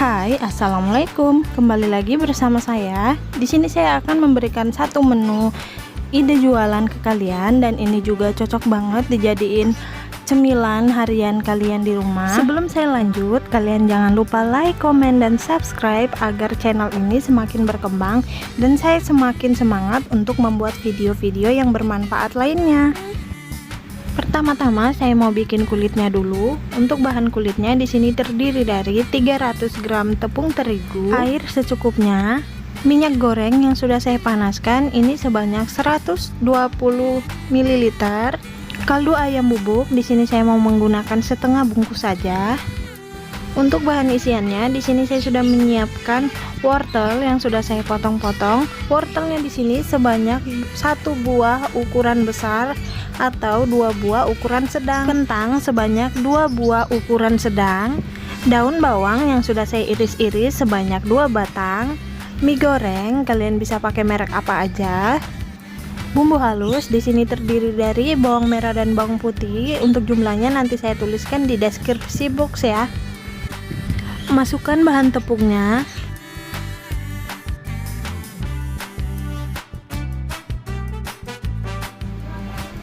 Hai, assalamualaikum. Kembali lagi bersama saya. Di sini saya akan memberikan satu menu ide jualan ke kalian, dan ini juga cocok banget dijadiin cemilan harian kalian di rumah. Sebelum saya lanjut, kalian jangan lupa like, komen, dan subscribe agar channel ini semakin berkembang dan saya semakin semangat untuk membuat video-video yang bermanfaat lainnya. Pertama-tama saya mau bikin kulitnya dulu. Untuk bahan kulitnya di sini terdiri dari 300 gram tepung terigu, air secukupnya, minyak goreng yang sudah saya panaskan ini sebanyak 120 ml, kaldu ayam bubuk di sini saya mau menggunakan setengah bungkus saja. Untuk bahan isiannya di sini saya sudah menyiapkan wortel yang sudah saya potong-potong. Wortelnya di sini sebanyak 1 buah ukuran besar atau 2 buah ukuran sedang. Kentang sebanyak 2 buah ukuran sedang. Daun bawang yang sudah saya iris-iris sebanyak 2 batang. Mie goreng kalian bisa pakai merek apa aja. Bumbu halus di sini terdiri dari bawang merah dan bawang putih. Untuk jumlahnya nanti saya tuliskan di deskripsi box ya. Masukkan bahan tepungnya.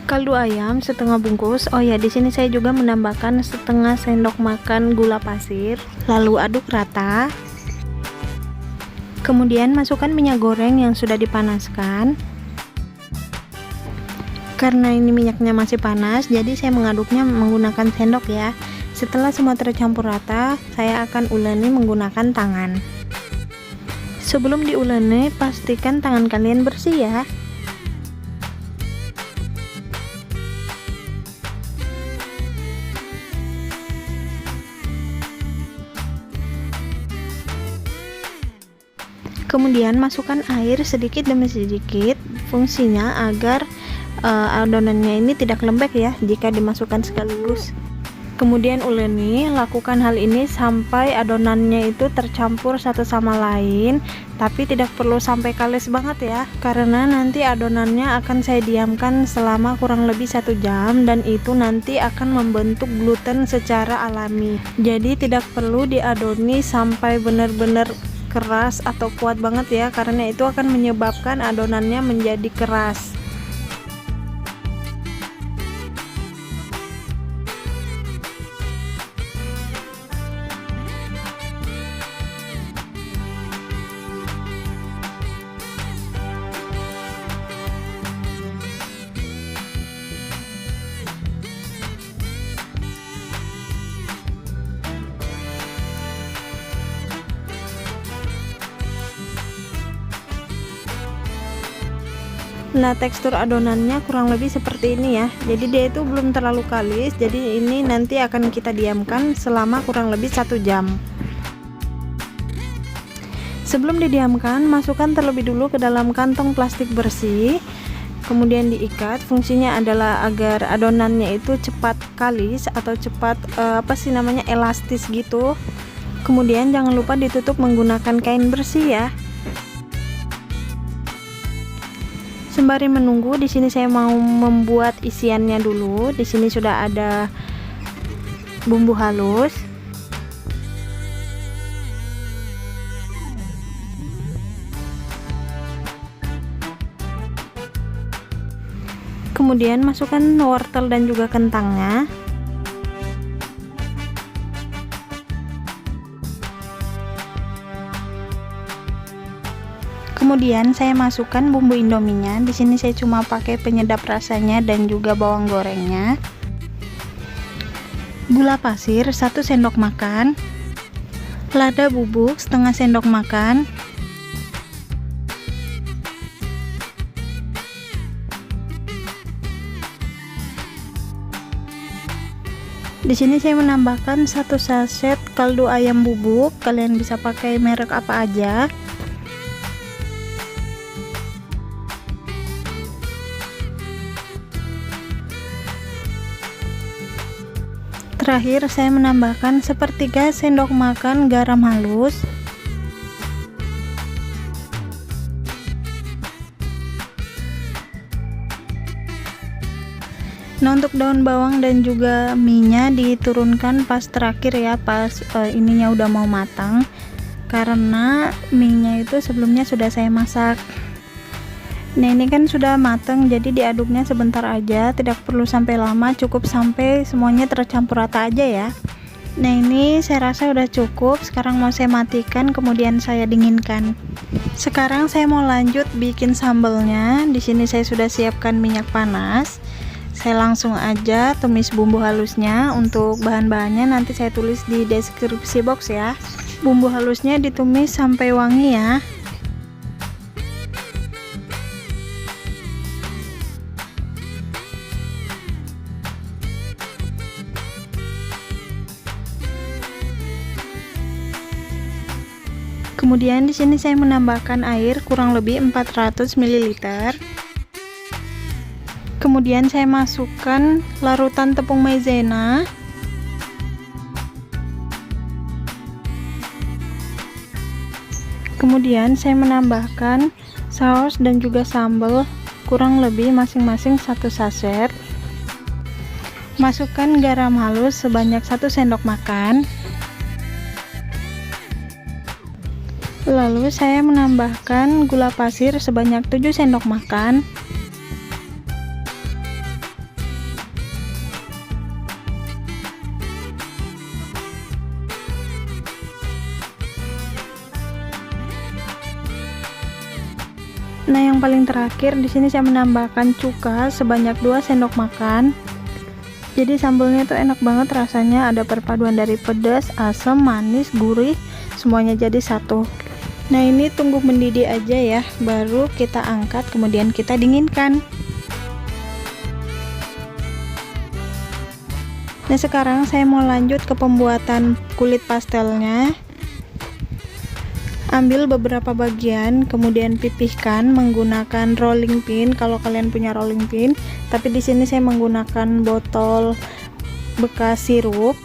Kaldu ayam setengah bungkus. Oh ya, di sini saya juga menambahkan setengah sendok makan gula pasir. Lalu aduk rata. Kemudian masukkan minyak goreng yang sudah dipanaskan. Karena ini minyaknya masih panas, jadi saya mengaduknya menggunakan sendok ya. Setelah semua tercampur rata, saya akan uleni menggunakan tangan. Sebelum diuleni, pastikan tangan kalian bersih ya. Kemudian masukkan air sedikit demi sedikit, fungsinya agar adonannya ini tidak lembek ya jika dimasukkan sekaligus. Kemudian uleni, lakukan hal ini sampai adonannya itu tercampur satu sama lain, tapi tidak perlu sampai kalis banget ya, karena nanti adonannya akan saya diamkan selama kurang lebih 1 jam, dan itu nanti akan membentuk gluten secara alami. Jadi tidak perlu diadoni sampai benar-benar keras atau kuat banget ya, karena itu akan menyebabkan adonannya menjadi keras. Nah, tekstur adonannya kurang lebih seperti ini ya. Jadi dia itu belum terlalu kalis. Jadi ini nanti akan kita diamkan selama kurang lebih 1 jam. Sebelum didiamkan, masukkan terlebih dulu ke dalam kantong plastik bersih. Kemudian diikat. Fungsinya adalah agar adonannya itu cepat kalis atau cepat elastis gitu. Kemudian jangan lupa ditutup menggunakan kain bersih ya. Sembari menunggu, di sini saya mau membuat isiannya dulu. Di sini sudah ada bumbu halus. Kemudian masukkan wortel dan juga kentangnya. Kemudian saya masukkan bumbu indominya. Di sini saya cuma pakai penyedap rasanya dan juga bawang gorengnya. Gula pasir 1 sendok makan. Lada bubuk setengah sendok makan. Di sini saya menambahkan 1 saset kaldu ayam bubuk. Kalian bisa pakai merek apa aja. Terakhir saya menambahkan 1/3 sendok makan garam halus. Nah, untuk daun bawang dan juga minyak diturunkan pas terakhir ya, pas ininya udah mau matang. karena mie-nya itu sebelumnya sudah saya masak. Nah, ini kan sudah mateng, jadi diaduknya sebentar aja, tidak perlu sampai lama, cukup sampai semuanya tercampur rata aja ya. Nah, ini saya rasa udah cukup. Sekarang mau saya matikan, kemudian saya dinginkan. Sekarang saya mau lanjut bikin sambelnya. Di sini saya sudah siapkan minyak panas. Saya langsung aja tumis bumbu halusnya. Untuk bahan-bahannya nanti saya tulis di deskripsi box ya. Bumbu halusnya ditumis sampai wangi ya. Kemudian di sini saya menambahkan air kurang lebih 400 ml. Kemudian saya masukkan larutan tepung maizena. Kemudian saya menambahkan saus dan juga sambal kurang lebih masing-masing 1 sachet. Masukkan garam halus sebanyak 1 sendok makan. Lalu saya menambahkan gula pasir sebanyak 7 sendok makan. Nah, yang paling terakhir di sini saya menambahkan cuka sebanyak 2 sendok makan. Jadi sambalnya tuh enak banget rasanya, ada perpaduan dari pedas, asam, manis, gurih, semuanya jadi satu. Nah, ini tunggu mendidih aja ya, baru kita angkat kemudian kita dinginkan. Nah, sekarang saya mau lanjut ke pembuatan kulit pastelnya. Ambil beberapa bagian, kemudian pipihkan menggunakan rolling pin kalau kalian punya rolling pin. Tapi di sini saya menggunakan botol bekas sirup.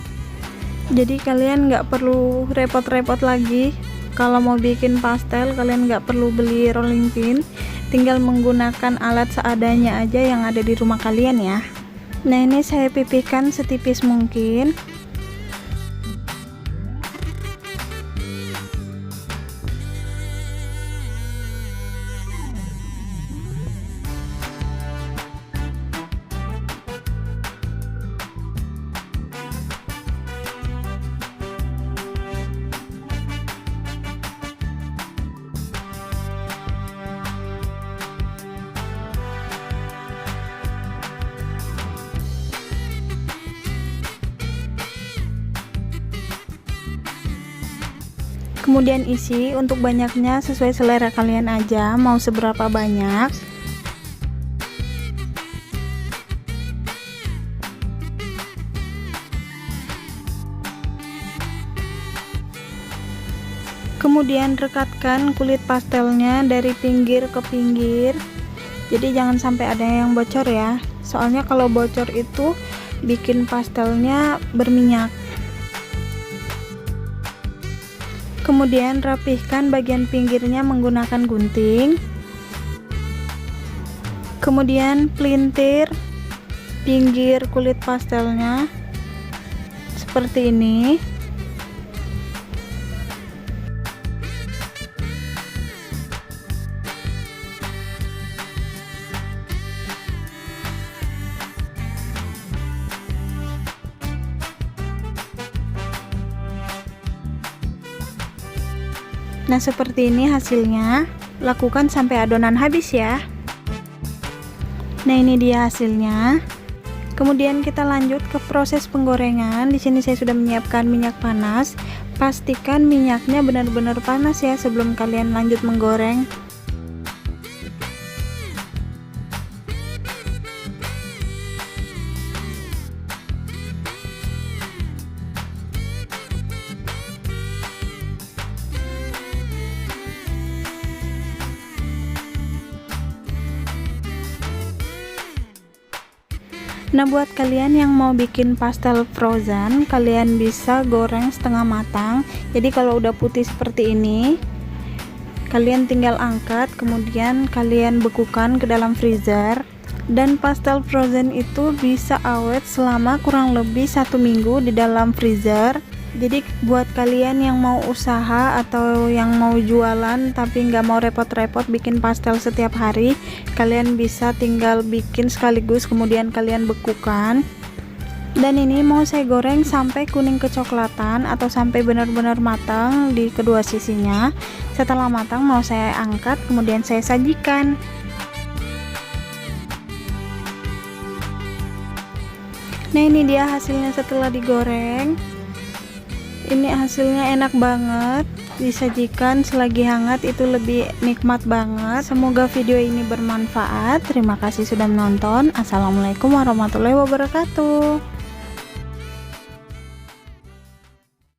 Jadi kalian nggak perlu repot-repot lagi. Kalau mau bikin pastel, kalian nggak perlu beli rolling pin, tinggal menggunakan alat seadanya aja yang ada di rumah kalian ya. Nah, ini saya pipihkan setipis mungkin. Kemudian isi, untuk banyaknya sesuai selera kalian aja, mau seberapa banyak. Kemudian rekatkan kulit pastelnya dari pinggir ke pinggir. Jadi jangan sampai ada yang bocor ya. Soalnya kalau bocor itu bikin pastelnya berminyak. Kemudian rapihkan bagian pinggirnya menggunakan gunting. Kemudian pelintir pinggir kulit pastelnya seperti ini. Nah, seperti ini hasilnya. Lakukan sampai adonan habis ya. Nah, ini dia hasilnya. Kemudian kita lanjut ke proses penggorengan. Di sini saya sudah menyiapkan minyak panas. Pastikan minyaknya benar-benar panas ya sebelum kalian lanjut menggoreng. Nah, buat kalian yang mau bikin pastel frozen, kalian bisa goreng setengah matang. Jadi kalau udah putih seperti ini, kalian tinggal angkat, kemudian kalian bekukan ke dalam freezer. Dan pastel frozen itu bisa awet selama kurang lebih 1 minggu di dalam freezer. Jadi buat kalian yang mau usaha atau yang mau jualan tapi nggak mau repot-repot bikin pastel setiap hari, kalian bisa tinggal bikin sekaligus kemudian kalian bekukan. Dan ini mau saya goreng sampai kuning kecoklatan atau sampai benar-benar matang di kedua sisinya. Setelah matang mau saya angkat kemudian saya sajikan. Nah, ini dia hasilnya setelah digoreng. Ini hasilnya enak banget, disajikan selagi hangat itu lebih nikmat banget. Semoga video ini bermanfaat. Terima kasih sudah menonton. Assalamualaikum warahmatullahi wabarakatuh.